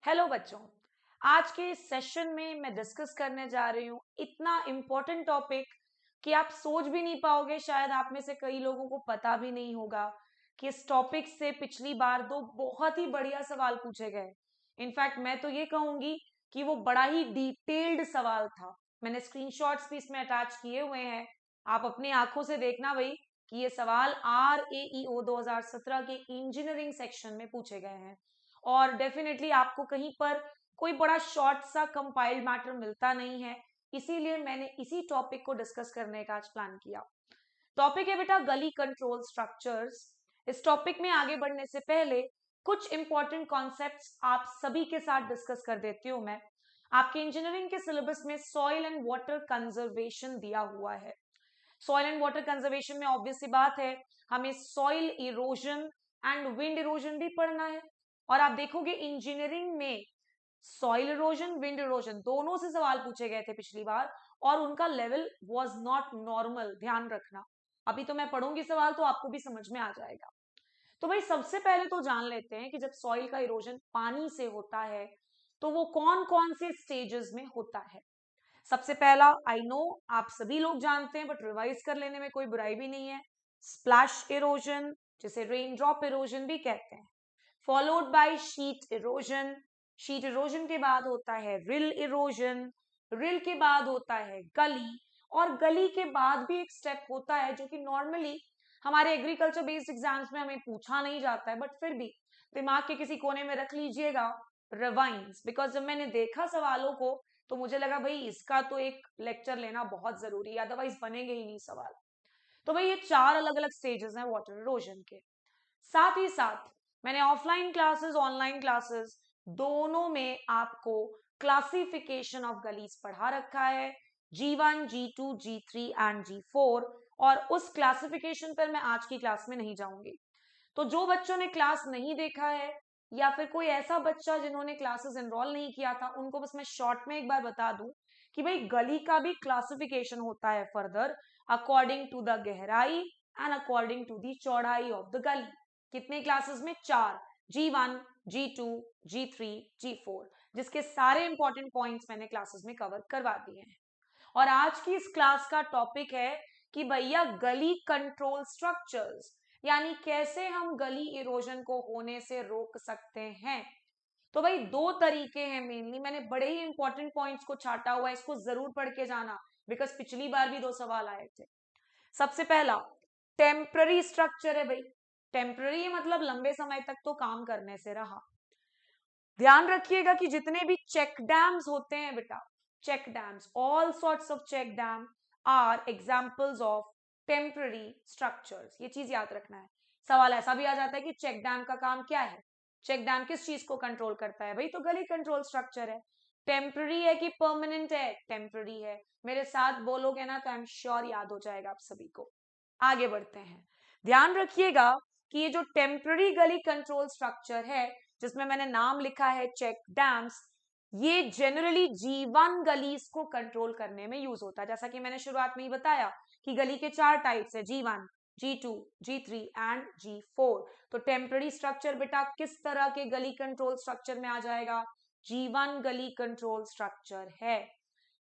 Hello बच्चों, आज के इस सेशन में मैं डिस्कस करने जा रही हूँ इतना इम्पोर्टेंट टॉपिक कि आप सोच भी नहीं पाओगे। शायद आप में से कई लोगों को पता भी नहीं होगा कि इस टॉपिक से पिछली बार दो बहुत ही बढ़िया सवाल पूछे गए। इनफैक्ट मैं तो ये कहूंगी कि वो बड़ा ही डिटेल्ड सवाल था। मैंने स्क्रीनशॉट्स भी इसमें अटैच किए हुए हैं, आप अपनी आंखों से देखना भाई कि ये सवाल RAEO 2017 के इंजीनियरिंग सेक्शन में पूछे गए हैं। और डेफिनेटली आपको कहीं पर कोई बड़ा शॉर्ट सा कंपाइल्ड मैटर मिलता नहीं है, इसीलिए मैंने इसी टॉपिक को डिस्कस करने का आज प्लान किया। टॉपिक है बेटा गली कंट्रोल स्ट्रक्चर्स। इस टॉपिक में आगे बढ़ने से पहले कुछ इंपॉर्टेंट कॉन्सेप्ट्स आप सभी के साथ डिस्कस कर देती हूँ मैं। आपके इंजीनियरिंग के सिलेबस में सॉइल एंड वाटर कंजर्वेशन दिया हुआ है। सॉइल एंड वाटर कंजर्वेशन में ऑब्वियस सी बात है, हमें soil erosion and wind erosion भी पढ़ना है। और आप देखोगे इंजीनियरिंग में सॉइल इरोजन विंड इरोजन दोनों से सवाल पूछे गए थे पिछली बार, और उनका लेवल वाज नॉट नॉर्मल, ध्यान रखना। अभी तो मैं पढ़ूंगी सवाल तो आपको भी समझ में आ जाएगा। तो भाई सबसे पहले तो जान लेते हैं कि जब सॉइल का इरोजन पानी से होता है तो वो कौन कौन से स्टेजेस में होता है। सबसे पहला, आई नो आप सभी लोग जानते हैं बट रिवाइज कर लेने में कोई बुराई भी नहीं है, स्प्लैश इरोजन, जिसे रेन ड्रॉप इरोजन भी कहते हैं, followed by sheet erosion. Sheet erosion के बाद होता है रिल इरोजन, रिल के बाद होता है गली, और गली के बाद भी एक स्टेप होता है जो कि नॉर्मली हमारे एग्रीकल्चर बेस्ड एग्जाम्स में हमें पूछा नहीं जाता है, बट फिर भी दिमाग के किसी कोने में रख लीजिएगा, रिवाइंस। बिकॉज जब मैंने देखा सवालों को तो मुझे लगा भाई इसका तो एक लेक्चर लेना बहुत जरूरी है, अदरवाइज बनेंगे ही नहीं सवाल। तो भाई ये चार अलग अलग स्टेजेस हैं वाटर इरोजन के। साथ ही साथ मैंने ऑफलाइन क्लासेस ऑनलाइन क्लासेस दोनों में आपको क्लासिफिकेशन ऑफ गलीज पढ़ा रखा है, G1 G2 G3 and G4। और उस क्लासिफिकेशन पर मैं आज की क्लास में नहीं जाऊंगी। तो जो बच्चों ने क्लास नहीं देखा है या फिर कोई ऐसा बच्चा जिन्होंने क्लासेस एनरोल नहीं किया था, उनको बस मैं शॉर्ट में एक बार बता दूं कि भाई गली का भी क्लासिफिकेशन होता है फर्दर अकॉर्डिंग टू द गहराई एंड अकॉर्डिंग टू द चौड़ाई ऑफ द गली। कितने क्लासेस में? चार, G1 G2 G3 G4, जिसके सारे इंपॉर्टेंट पॉइंट्स मैंने क्लासेस में कवर करवा दिए हैं। और आज की इस क्लास का टॉपिक है कि भैया गली कंट्रोल स्ट्रक्चर्स, यानी कैसे हम गली इरोजन को होने से रोक सकते हैं। तो भाई दो तरीके हैं मेनली, मैंने बड़े ही इंपॉर्टेंट पॉइंट्स को छाटा हुआ है, इसको जरूर पढ़ के जाना बिकॉज पिछली बार भी दो सवाल आए थे। सबसे पहला टेम्पररी स्ट्रक्चर है भाई। टेम्पररी मतलब लंबे समय तक तो काम करने से रहा। ध्यान रखिएगा कि जितने भी चेक डैम्स होते हैं बेटा, check dams, all sorts of check dam are examples of temporary structures. ये चीज याद रखना है। सवाल ऐसा भी आ जाता है कि चेक डैम का काम क्या है, चेक डैम किस चीज को कंट्रोल करता है? भाई तो गली कंट्रोल स्ट्रक्चर है। टेम्पररी है कि परमानेंट है? टेम्पररी है। मेरे साथ बोलोगे ना तो आई एम श्योर याद हो जाएगा आप सभी को। आगे बढ़ते हैं। ध्यान रखिएगा कि ये जो टेम्पररी गली कंट्रोल स्ट्रक्चर है जिसमें मैंने नाम लिखा है चेक डैम्स, ये जनरली G1 गलीज को कंट्रोल करने में यूज होता है। जैसा कि मैंने शुरुआत में ही बताया कि गली के चार टाइप्स है, G1 G2 G3 and G4। तो टेम्पररी स्ट्रक्चर बेटा किस तरह के गली कंट्रोल स्ट्रक्चर में आ जाएगा? G1 गली कंट्रोल स्ट्रक्चर है।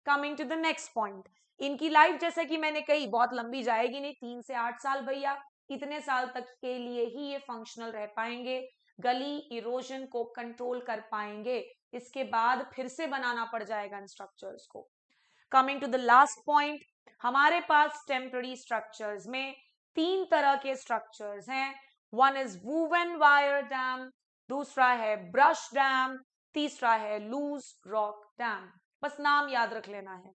Coming to the next point, इनकी लाइफ जैसे कि मैंने कही बहुत लंबी जाएगी नहीं, 3 से 8 साल भैया, इतने साल तक के लिए ही ये फंक्शनल रह पाएंगे, गली इरोजन को कंट्रोल कर पाएंगे। इसके बाद फिर से बनाना पड़ जाएगा इन स्ट्रक्चर्स को। Coming to the last point, हमारे पास टेम्पररी स्ट्रक्चर्स में तीन तरह के स्ट्रक्चर्स हैं। One is woven wire dam, दूसरा है ब्रश डैम, तीसरा है लूज रॉक डैम। बस नाम याद रख लेना है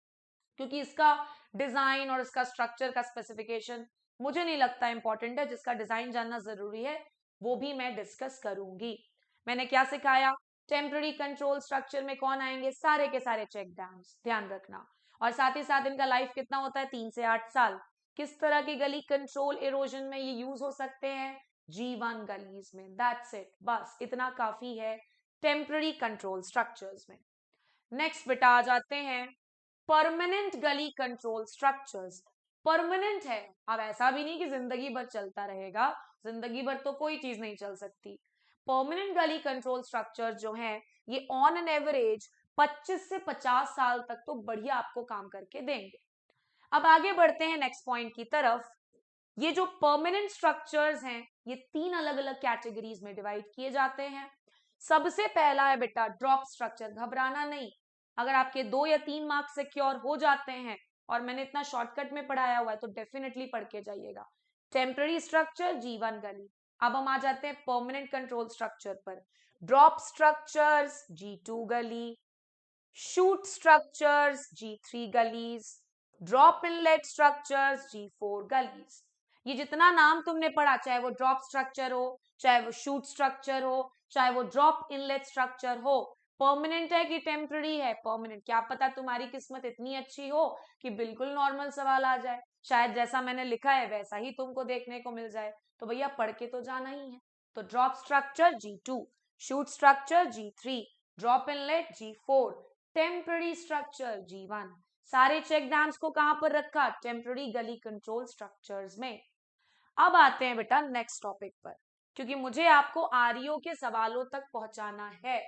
क्योंकि इसका डिजाइन और इसका स्ट्रक्चर का स्पेसिफिकेशन मुझे नहीं लगता इंपॉर्टेंट है। जिसका डिजाइन जानना जरूरी है वो भी मैं डिस्कस करूंगी। मैंने क्या सिखाया? टेम्पररी कंट्रोल स्ट्रक्चर में कौन आएंगे? सारे के सारे चेक डैम्स, ध्यान रखना। और साथ ही साथ इनका लाइफ कितना होता है? 3 से 8 साल। किस तरह की गली कंट्रोल इरोजन में ये यूज हो सकते हैं? G1 गलीज में। दैट्स इट, बस इतना काफी है टेम्पररी कंट्रोल स्ट्रक्चर्स में। नेक्स्ट बेटा आ जाते हैं permanent gully control structures. Permanent है, अब ऐसा भी नहीं कि जिंदगी भर चलता रहेगा, जिंदगी भर तो कोई चीज नहीं चल सकती। परमानेंट गली कंट्रोल स्ट्रक्चर जो हैं ये ऑन एन एवरेज 25 से 50 साल तक तो बढ़िया आपको काम करके देंगे। अब आगे बढ़ते हैं नेक्स्ट पॉइंट की तरफ। ये जो परमानेंट स्ट्रक्चर्स हैं ये 3 अलग अलग कैटेगरीज में डिवाइड किए जाते हैं। सबसे पहला है बेटा ड्रॉप स्ट्रक्चर। घबराना नहीं, अगर आपके 2 या 3 मार्क्स सिक्योर हो जाते हैं और मैंने इतना शॉर्टकट में पढ़ाया हुआ है तो डेफिनेटली पढ़ के जाइएगा। टेम्पररी स्ट्रक्चर G1 गली। अब हम आ जाते हैं परमानेंट कंट्रोल स्ट्रक्चर पर। Drop structures G2 gully, shoot structures G3 gullies, drop inlet structures G4 gullies. ये जितना नाम तुमने पढ़ा, चाहे वो ड्रॉप स्ट्रक्चर हो, चाहे वो शूट स्ट्रक्चर हो, चाहे वो ड्रॉप इनलेट स्ट्रक्चर हो, परमानेंट है कि टेम्पररी है? परमानेंट। क्या पता तुम्हारी किस्मत इतनी अच्छी हो कि बिल्कुल नॉर्मल सवाल आ जाए, शायद जैसा मैंने लिखा है वैसा ही तुमको देखने को मिल जाए, तो भैया पढ़ के तो जाना ही है। तो drop structure G2, shoot structure G3, drop inlet G4, temporary structure G1। सारे चेक डैम्स को कहां पर रखा? टेम्पररी गली कंट्रोल स्ट्रक्चर्स में। अब आते हैं बेटा नेक्स्ट टॉपिक पर, क्योंकि मुझे आपको आरईओ के सवालों तक पहुंचाना है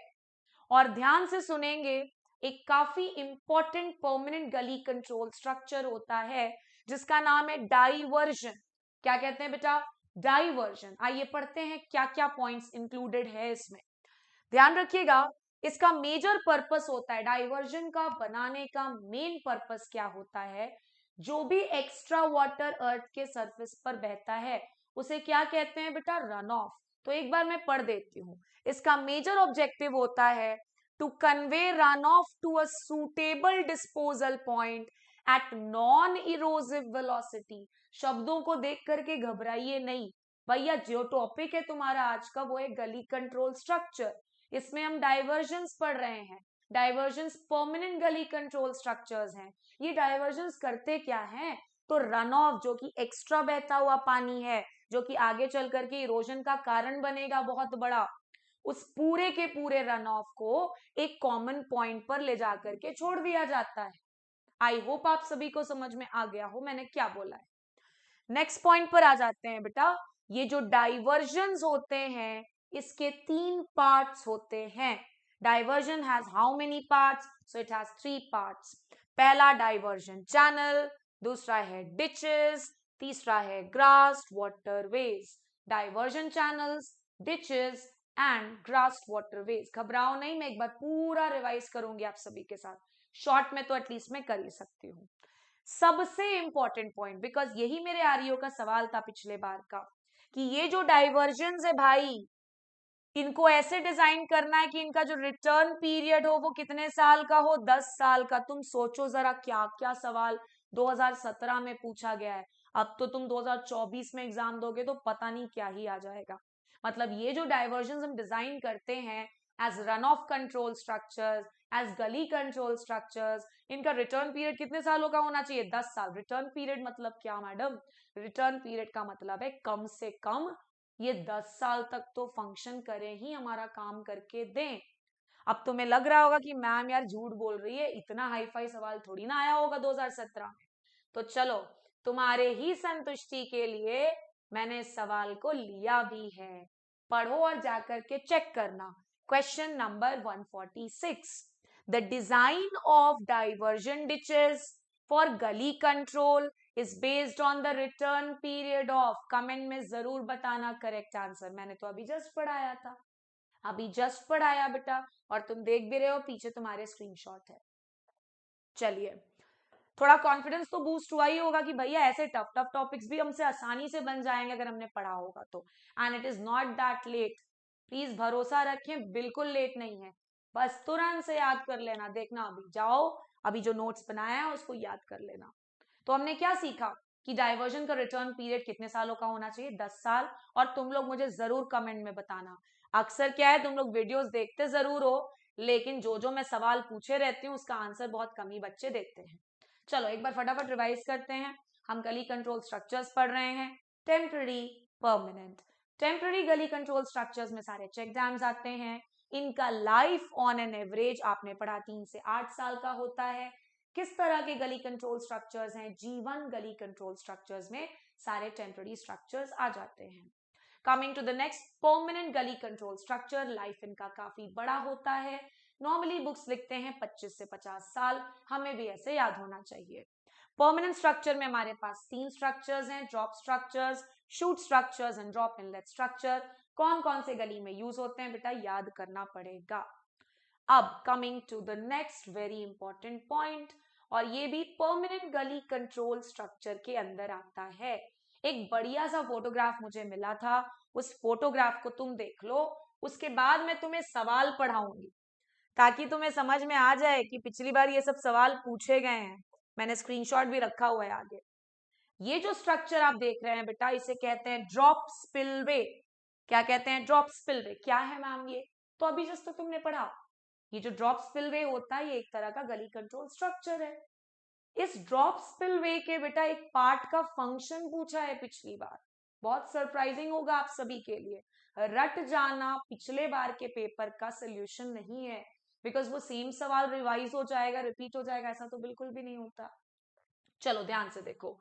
और ध्यान से सुनेंगे। एक काफी important permanent gully control structure होता है जिसका नाम है डाइवर्जन। क्या कहते हैं बेटा? डाइवर्जन। आइए पढ़ते हैं क्या क्या पॉइंट्स इंक्लूडेड है इसमें। ध्यान रखिएगा, इसका मेजर पर्पस होता है, डाइवर्जन का बनाने का मेन पर्पस क्या होता है? जो भी एक्स्ट्रा वाटर अर्थ के सरफेस पर बहता है उसे क्या कहते हैं बेटा? Run of. तो एक बार मैं पढ़ देती हूँ। इसका मेजर ऑब्जेक्टिव होता है to convey run off to a suitable disposal point at non erosive velocity. शब्दों को देख करके घबराइए नहीं भैया, जो टॉपिक है तुम्हारा आज का वो है गली कंट्रोल स्ट्रक्चर। इसमें हम डाइवर्जंस पढ़ रहे हैं। Divergence permanent gully control structures हैं। ये डाइवर्जंस करते क्या हैं? तो रन ऑफ, जो कि एक्स्ट्रा बहता हुआ पानी है, जो कि आगे चल करके इरोजन का कारण बनेगा बहुत बड़ा, उस पूरे के पूरे रन ऑफ को एक कॉमन पॉइंट पर ले जाकर के छोड़ दिया जाता है। आई होप आप सभी को समझ में आ गया हो मैंने क्या बोला है। नेक्स्ट पॉइंट पर आ जाते हैं बेटा। ये जो डाइवर्जंस होते हैं इसके 3 पार्ट्स होते हैं। Diversion has how many parts? So it has 3 parts. पहला डाइवर्जन चैनल, दूसरा है डिचेस, तीसरा है grass waterways. Diversion channels, ditches and grass waterways. घबराओ नहीं, मैं एक बार पूरा रिवाइज करूंगी आप सभी के साथ। शॉर्ट में तो एटलीस्ट मैं कर ही सकती हूँ। सबसे इंपॉर्टेंट पॉइंट, बिकॉज यही मेरे आरईओ का सवाल था पिछले बार का, कि ये जो डाइवर्जंस है भाई, इनको ऐसे डिजाइन करना है कि इनका जो रिटर्न पीरियड हो वो कितने साल का हो? 10 साल का। तुम सोचो जरा क्या क्या सवाल 2017 में पूछा गया है। अब तो तुम 2024 में एग्जाम दोगे तो पता नहीं क्या ही आ जाएगा। मतलब ये जो डाइवर्जंस हम डिजाइन करते हैं as run off control structures, as gully control structures, इनका रिटर्न पीरियड कितने सालों का होना चाहिए? 10 साल। रिटर्न पीरियड मतलब क्या मैडम? रिटर्न पीरियड का मतलब है कम से कम ये 10 साल तक तो फंक्शन करें ही, हमारा काम करके दें। अब तुम्हें लग रहा होगा कि मैम यार झूठ बोल रही है, इतना हाई फाई सवाल थोड़ी ना आया होगा 2017 में। तो चलो तुम्हारे ही संतुष्टि के लिए मैंने इस सवाल को लिया भी है। पढ़ो और जाकर के चेक करना। Question number 146। The design of diversion ditches for gully control is based on the return period of. Comment में जरूर बताना करेक्ट आंसर। मैंने तो अभी जस्ट पढ़ाया था, अभी जस्ट पढ़ाया बेटा, और तुम देख भी रहे हो पीछे तुम्हारे स्क्रीनशॉट है। चलिए, थोड़ा कॉन्फिडेंस तो बूस्ट हुआ ही होगा कि भैया ऐसे टफ टफ टॉपिक्स भी हमसे आसानी से बन जाएंगे अगर हमने पढ़ा होगा तो। And it is not that late. Please भरोसा रखें, बिल्कुल लेट नहीं है। बस तुरंत से याद कर लेना। देखना अभी जाओ, अभी जो नोट्स बनाया है उसको याद कर लेना। तो हमने क्या सीखा कि डाइवर्जन का रिटर्न पीरियड कितने सालों का होना चाहिए? 10 साल। और तुम लोग मुझे जरूर कमेंट में बताना। अक्सर क्या है, तुम लोग वीडियोस देखते जरूर हो लेकिन जो जो मैं सवाल पूछे रहती हूँ उसका आंसर बहुत कम ही बच्चे देते हैं। चलो एक बार फटाफट रिवाइज करते हैं। हम गली कंट्रोल स्ट्रक्चर्स पढ़ रहे हैं, टेम्पररी, परमानेंट। टेम्पररी गली कंट्रोल स्ट्रक्चर्स में सारे चेक डैम्स आते हैं। इनका लाइफ ऑन एन एवरेज आपने पढ़ा 3 से 8 साल का होता है। किस तरह के गली कंट्रोल स्ट्रक्चर्स हैं? G1 गली कंट्रोल स्ट्रक्चर्स में सारे टेम्पररी स्ट्रक्चर्स आ जाते हैं। Coming to the next, permanent gully control structure, life इनका काफी बड़ा होता है। नॉर्मली बुक्स लिखते हैं 25 से 50 साल, हमें भी ऐसे याद होना चाहिए। परमानेंट स्ट्रक्चर में हमारे पास 3 स्ट्रक्चर्स हैं, drop structures, shoot structures and drop inlet structure. कौन कौन से गली में यूज होते हैं बेटा, याद करना पड़ेगा। अब coming to the next very important point, और ये भी परमानेंट गली कंट्रोल स्ट्रक्चर के अंदर आता है। एक बढ़िया सा फोटोग्राफ मुझे मिला था, उस फोटोग्राफ को तुम देख लो, उसके बाद मैं तुम्हें सवाल पढ़ाऊंगी ताकि तुम्हें समझ में आ जाए कि पिछली बार ये सब सवाल पूछे गए हैं। मैंने स्क्रीनशॉट भी रखा हुआ है आगे। ये जो स्ट्रक्चर आप देख रहे हैं बेटा, इसे कहते हैं ड्रॉप स्पिलवे। क्या कहते हैं, ड्रॉप स्पिलवे। क्या है मैम ये, तो अभी जस्ट तो तुमने पढ़ा। ये जो ड्रॉप स्पिलवे होता है, ये एक तरह का गली कंट्रोल स्ट्रक्चर है। इस ड्रॉप स्पिलवे के बेटा एक पार्ट का फंक्शन पूछा है पिछली बार, बहुत सरप्राइजिंग होगा आप सभी के लिए। रट जाना, पिछले बार के पेपर का सोल्यूशन नहीं है, बिकॉज वो सेम सवाल रिवाइज हो जाएगा, रिपीट हो जाएगा, ऐसा तो बिल्कुल भी नहीं होता। चलो ध्यान से देखो,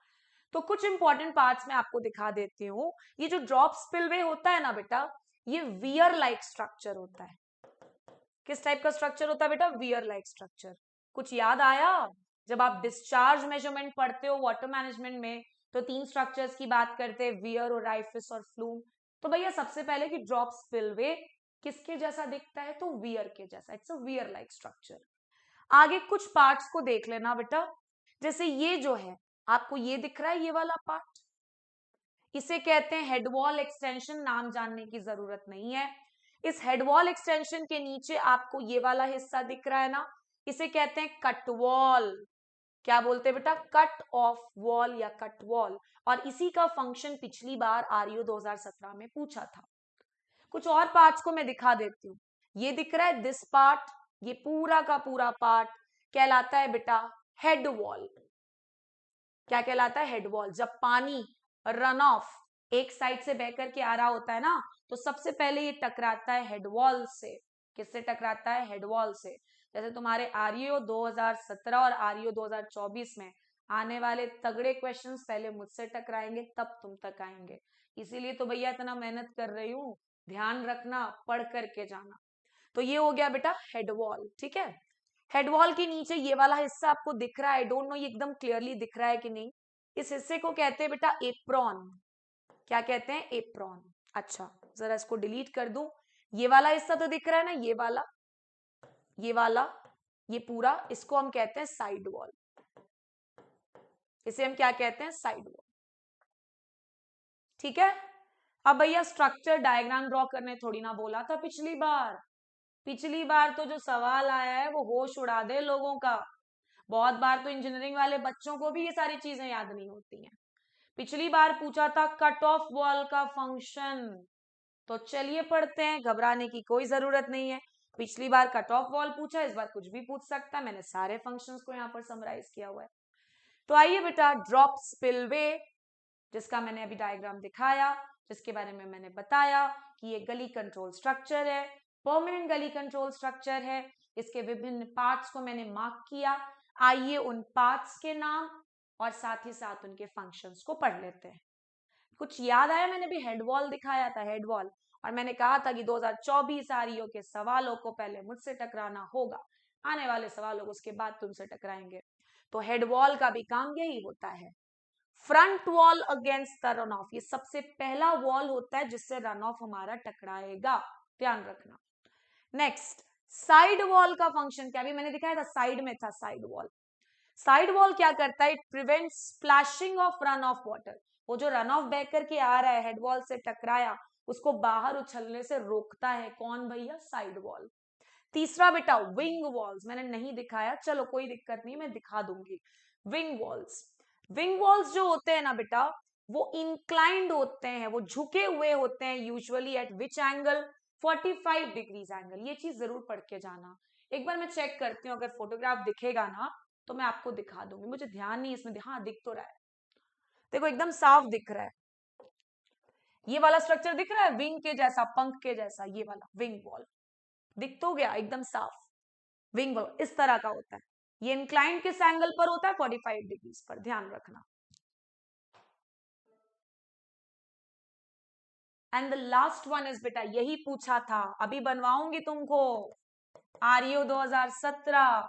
तो कुछ इंपॉर्टेंट पार्ट्स मैं आपको दिखा देती हूँ। ये जो ड्रॉप स्पिलवे होता है ना बेटा, ये वियर लाइक स्ट्रक्चर होता है। किस टाइप का स्ट्रक्चर होता है बेटा, वियर लाइक स्ट्रक्चर। कुछ याद आया, जब आप डिस्चार्ज मेजरमेंट पढ़ते हो वाटर मैनेजमेंट में, तो 3 स्ट्रक्चर्स की बात करते हैं, वियर, ओराइफिस और फ्लूम। तो भैया सबसे पहले कि ड्रॉप स्पिलवे किसके जैसा दिखता है, तो वियर के जैसा, it's a weird like structure. आगे कुछ पार्ट्स को देख लेना बेटा, जैसे ये जो है, आपको ये दिख रहा है, ये वाला पार्ट, इसे कहते हैं हेड वॉल एक्सटेंशन। नाम जानने की जरूरत नहीं है। इस हेड वॉल एक्सटेंशन के नीचे आपको ये वाला हिस्सा दिख रहा है ना, इसे कहते हैं कट वॉल। क्या बोलते हैं बेटा, कट ऑफ वॉल या कट वॉल। और इसी का फंक्शन पिछली बार आरयू 2017 में पूछा था। कुछ और पार्ट्स को मैं दिखा देती हूँ। ये दिख रहा है दिस पार्ट, ये पूरा का पूरा पार्ट कहलाता है बेटा हेड वॉल। क्या कहलाता है, हेड वॉल। जब पानी रन ऑफ एक साइड से बह करके आ रहा होता है ना, तो सबसे पहले ये टकराता है हेड वॉल से। किससे टकराता है, हेड वॉल से। जैसे तुम्हारे आरईओ 2017 और आरईओ 2024 में आने वाले तगड़े क्वेश्चंस पहले मुझसे टकराएंगे, तब तुम तक आएंगे। इसीलिए तो भैया इतना मेहनत कर रही हूँ, ध्यान रखना, पढ़ करके जाना। तो ये हो गया बेटा हेड वॉल, ठीक है। हेड वॉल के नीचे ये वाला हिस्सा आपको दिख रहा है, आई डोंट नो ये एकदम क्लियरली दिख रहा है कि नहीं। इस हिस्से को कहते हैं बेटा एप्रॉन। क्या कहते हैं, एप्रॉन। अच्छा, जरा इसको डिलीट कर दूं। ये वाला हिस्सा तो दिख रहा है ना, ये वाला, ये वाला, ये पूरा, इसको हम कहते हैं साइड वॉल। इसे हम क्या कहते हैं, साइड वॉल। ठीक है। अब भैया स्ट्रक्चर डायग्राम ड्रॉ करने थोड़ी ना बोला था पिछली बार। पिछली बार तो जो सवाल आया है वो होश उड़ा दे लोगों का। बहुत बार तो इंजीनियरिंग वाले बच्चों को भी ये सारी चीजें याद नहीं होती हैं। पिछली बार पूछा था कट ऑफ वॉल का फंक्शन। तो चलिए पढ़ते हैं, घबराने की कोई जरूरत नहीं है। पिछली बार कट ऑफ वॉल पूछा, इस बार कुछ भी पूछ सकता है। मैंने सारे फंक्शंस को यहाँ पर समराइज किया हुआ है। तो आइए बेटा, ड्रॉप स्पिलवे, जिसका मैंने अभी डायग्राम दिखाया, जिसके बारे में मैंने बताया कि ये गली कंट्रोल स्ट्रक्चर है, परमानेंट गली कंट्रोल स्ट्रक्चर है। इसके विभिन्न पार्ट्स को मैंने मार्क किया। आइए उन पार्ट्स के नाम और साथ ही साथ उनके फंक्शंस को पढ़ लेते हैं। कुछ याद आया, मैंने भी हेड वॉल दिखाया था, हेड वॉल, और मैंने कहा था कि 2024 आरईओ के सवालों को पहले मुझसे टकराना होगा, आने वाले सवालों को उसके बाद तुमसे टकराएंगे। तो हेड वॉल का भी काम यही होता है, front wall against the run of. ये सबसे पहला वॉल होता है जिससे रन ऑफ हमारा टकराएगा, ध्यान रखना। नेक्स्ट, साइड वॉल का फंक्शन क्या, भी मैंने दिखाया था, साइड में था साइड वॉल। साइड वॉल क्या करता है, it prevents splashing of run of water. वो जो रन ऑफ बह करके आ रहा है, हेड वॉल से टकराया, उसको बाहर उछलने से रोकता है। कौन भैया, साइड वॉल। तीसरा बेटा विंग वॉल्स, मैंने नहीं दिखाया, चलो कोई दिक्कत नहीं, मैं दिखा दूंगी। विंग वॉल्स, विंग वॉल्स जो होते हैं ना बेटा, वो इंक्लाइंड होते हैं, वो झुके हुए होते हैं। Usually eight which angle, 45 degrees angle. ये चीज जरूर पढ़ के जाना। एक बार मैं चेक करती हूँ, अगर फोटोग्राफ दिखेगा ना तो मैं आपको दिखा दूंगी। मुझे ध्यान नहीं इसमें, हाँ दिख तो रहा है, देखो एकदम साफ दिख रहा है। ये वाला स्ट्रक्चर दिख रहा है, विंग के जैसा, पंख के जैसा, ये वाला विंग वॉल दिख तो गया एकदम साफ। विंग वॉल इस तरह का होता है। ये इंक्लाइंड किस एंगल पर होता है, 45 डिग्रीज पर, ध्यान रखना। And the last one is, बेटा यही पूछा था, अभी बनवाऊंगी तुमको, RU 2017,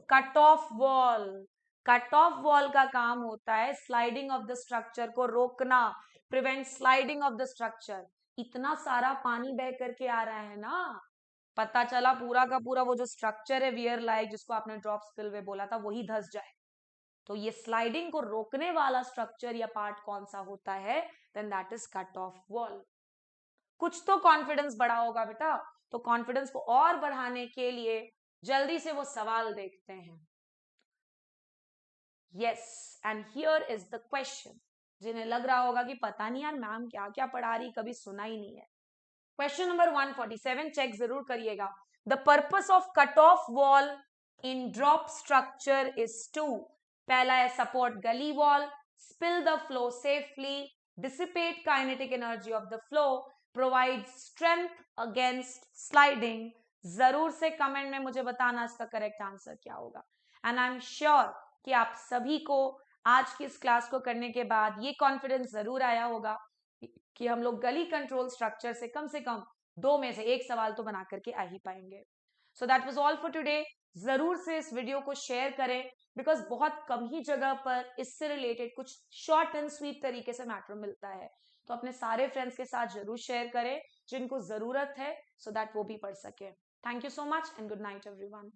cut off wall. Cut off wall का काम होता है स्लाइडिंग ऑफ द स्ट्रक्चर को रोकना, prevent sliding of the structure. इतना सारा पानी बह करके आ रहा है ना, पता चला पूरा का पूरा वो जो स्ट्रक्चर है वियर लाइक, जिसको आपने ड्रॉप स्पिलवे बोला था, वही धस जाए। तो ये स्लाइडिंग को रोकने वाला स्ट्रक्चर या पार्ट कौन सा होता है, then that is cut off wall. कुछ तो कॉन्फिडेंस बढ़ा होगा बेटा, तो कॉन्फिडेंस को और बढ़ाने के लिए जल्दी से वो सवाल देखते हैं। Yes, and here is the question. जिन्हें लग रहा होगा कि पता नहीं यार मैम क्या क्या पढ़ा रही, कभी सुना ही नहीं है। क्वेश्चन नंबर 147 चेक जरूर करिएगा। The purpose of cut off wall in drop structure is to, पहला है support gully wall, spill the flow safely, dissipate kinetic energy of the flow, provide strength against sliding। जरूर से comment में मुझे बताना इसका करेक्ट आंसर क्या होगा। एंड आई एम श्योर कि आप सभी को आज की इस क्लास को करने के बाद ये कॉन्फिडेंस जरूर आया होगा कि हम लोग गली कंट्रोल स्ट्रक्चर से कम 2 में से 1 सवाल तो बना करके आ ही पाएंगे। So that was all for today. जरूर से इस वीडियो को शेयर करें, बिकॉज बहुत कम ही जगह पर इससे रिलेटेड कुछ शॉर्ट एंड स्वीट तरीके से मैटर मिलता है। तो अपने सारे फ्रेंड्स के साथ जरूर शेयर करें जिनको जरूरत है, सो दैट वो भी पढ़ सके। Thank you so much and good night everyone.